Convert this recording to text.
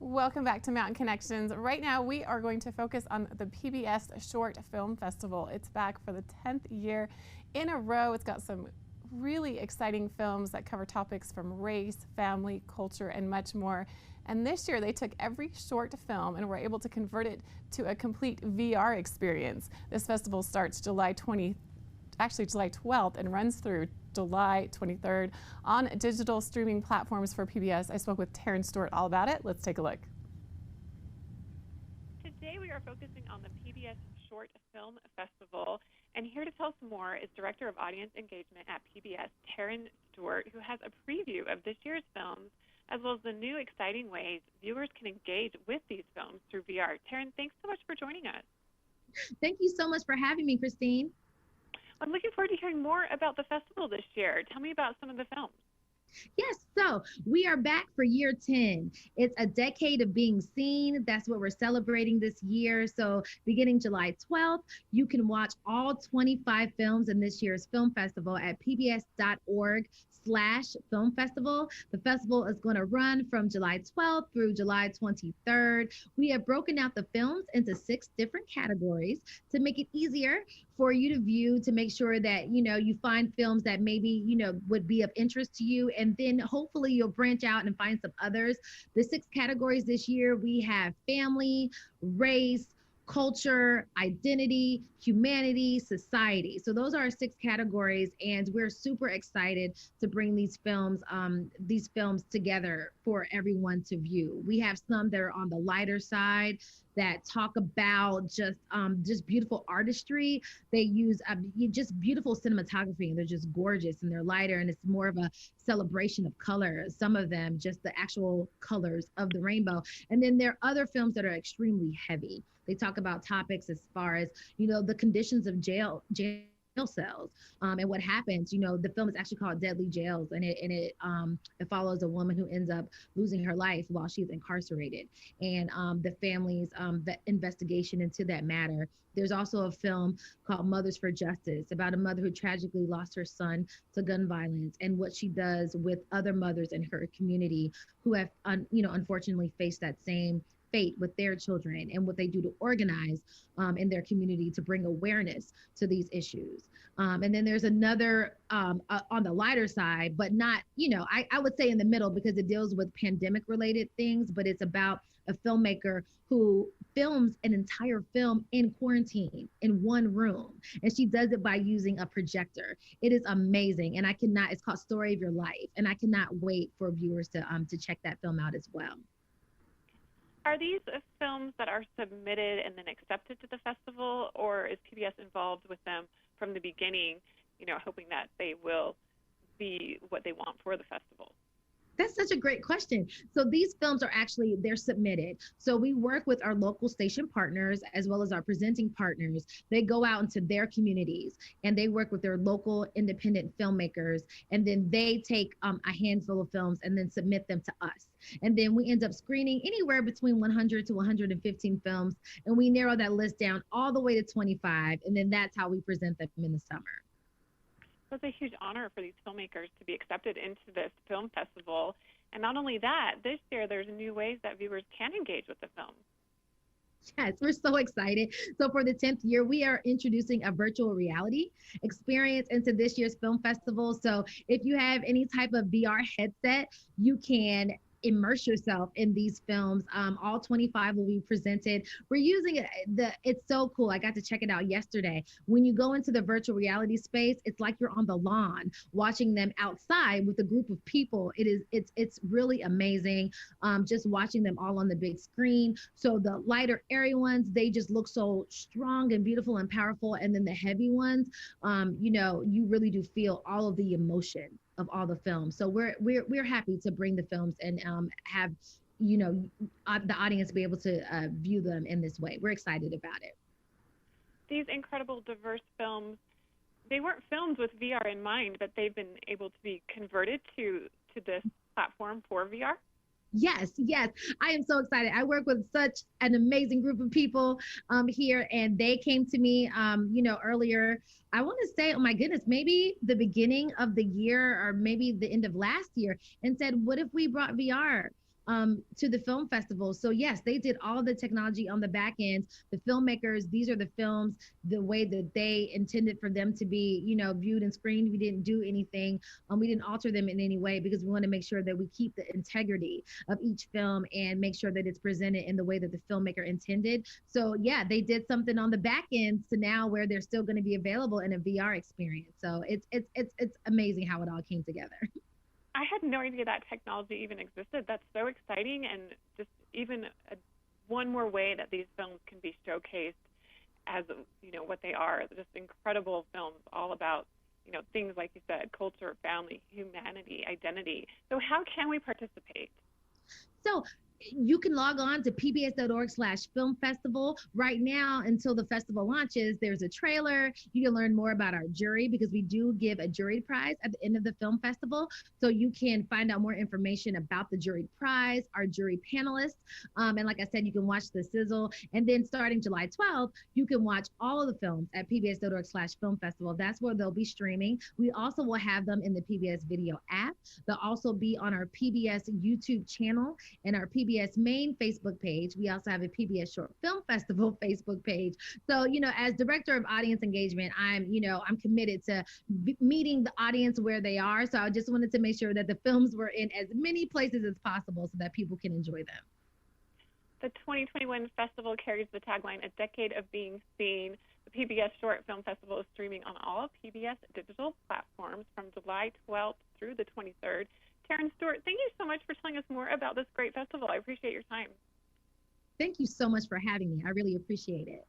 Welcome back to Mountain Connections. Right now we are going to focus on the PBS Short Film Festival. It's back for the 10th year in a row. It's got some really exciting films that cover topics from race, family, culture, and much more. And this year they took every short film and were able to convert it to a complete VR experience. This festival starts July 12th and runs through July 23rd on digital streaming platforms for PBS. I spoke with Taryn Steward all about it. Let's take a look. Today we are focusing on the PBS Short Film Festival, and here to tell us more is Director of Audience Engagement at PBS, Taryn Steward, who has a preview of this year's films, as well as the new exciting ways viewers can engage with these films through VR. Taryn, thanks so much for joining us. Thank you so much for having me, Christine. I'm looking forward to hearing more about the festival this year. Tell me about some of the films. Yes, so we are back for year 10. It's a decade of being seen. That's what we're celebrating this year. So beginning July 12th, you can watch all 25 films in this year's film festival at pbs.org/film festival. The festival is going to run from July 12th through July 23rd. We have broken out the films into 6 different categories to make it easier for you to view, to make sure that, you find films that maybe, would be of interest to you. And then hopefully you'll branch out and find some others. The 6 categories this year, we have family, race, culture, identity, humanity, society. So those are our 6 categories, and we're super excited to bring these films together for everyone to view. We have some that are on the lighter side that talk about just beautiful artistry. They use just beautiful cinematography, and they're just gorgeous, and they're lighter, and it's more of a celebration of color. Some of them just the actual colors of the rainbow. And then there are other films that are extremely heavy. They talk about topics as far as, the conditions of jail cells, and what happens. The film is actually called Deadly Jails, and it follows a woman who ends up losing her life while she's incarcerated, and the family's investigation into that matter. There's also a film called Mothers for Justice, about a mother who tragically lost her son to gun violence, and what she does with other mothers in her community who have unfortunately faced that same fate with their children, and what they do to organize in their community to bring awareness to these issues. And then there's another on the lighter side, but not, I would say in the middle, because it deals with pandemic related things, but it's about a filmmaker who films an entire film in quarantine in one room. And she does it by using a projector. It is amazing. And it's called Story of Your Life. And I cannot wait for viewers to check that film out as well. Are these films that are submitted and then accepted to the festival, or is PBS involved with them from the beginning, hoping that they will be what they want for the festival? That's such a great question. So these films they're submitted. So we work with our local station partners as well as our presenting partners. They go out into their communities and they work with their local independent filmmakers. And then they take a handful of films and then submit them to us. And then we end up screening anywhere between 100 to 115 films. And we narrow that list down all the way to 25. And then that's how we present them in the summer. It's a huge honor for these filmmakers to be accepted into this film festival. And not only that, this year there's new ways that viewers can engage with the film. Yes, we're so excited. So for the 10th year, we are introducing a virtual reality experience into this year's film festival. So if you have any type of VR headset, you can immerse yourself in these films. All 25 will be presented. We're using it's so cool. I got to check it out yesterday. When you go into the virtual reality space, it's like you're on the lawn watching them outside with a group of people. It's really amazing. Just watching them all on the big screen. So the lighter, airy ones, they just look so strong and beautiful and powerful. And then the heavy ones, you really do feel all of the emotion of all the films. So we're happy to bring the films and have the audience be able to view them in this way. We're excited about it. These incredible diverse films, they weren't filmed with VR in mind, but they've been able to be converted to this platform for VR. Yes. I am so excited. I work with such an amazing group of people here, and they came to me, earlier. I want to say, oh my goodness, maybe the beginning of the year or maybe the end of last year, and said, what if we brought VR to the film festival. So yes, they did all the technology on the back end. The filmmakers, these are the films, the way that they intended for them to be, viewed and screened. We didn't do anything. We didn't alter them in any way because we want to make sure that we keep the integrity of each film and make sure that it's presented in the way that the filmmaker intended. So yeah, they did something on the back end to now where they're still going to be available in a VR experience. So it's amazing how it all came together. I had no idea that technology even existed. That's so exciting, and just even one more way that these films can be showcased as what they are, just incredible films all about things like you said, culture, family, humanity, identity. So how can we participate? So you can log on to pbs.org/film festival. Right now, until the festival launches, there's a trailer. You can learn more about our jury because we do give a jury prize at the end of the film festival. So you can find out more information about the jury prize, our jury panelists. And like I said, you can watch the sizzle. And then starting July 12th, you can watch all of the films at pbs.org/film festival. That's where they'll be streaming. We also will have them in the PBS video app. They'll also be on our PBS YouTube channel and our PBS main Facebook page. We also have a PBS Short Film Festival Facebook page. So, as director of audience engagement, I'm committed to meeting the audience where they are. So I just wanted to make sure that the films were in as many places as possible so that people can enjoy them. The 2021 festival carries the tagline, "A Decade of Being Seen." The PBS Short Film Festival is streaming on all PBS digital platforms from July 12th through the 23rd. Taryn Steward, thank you so much for telling us more about this great festival. I appreciate your time. Thank you so much for having me. I really appreciate it.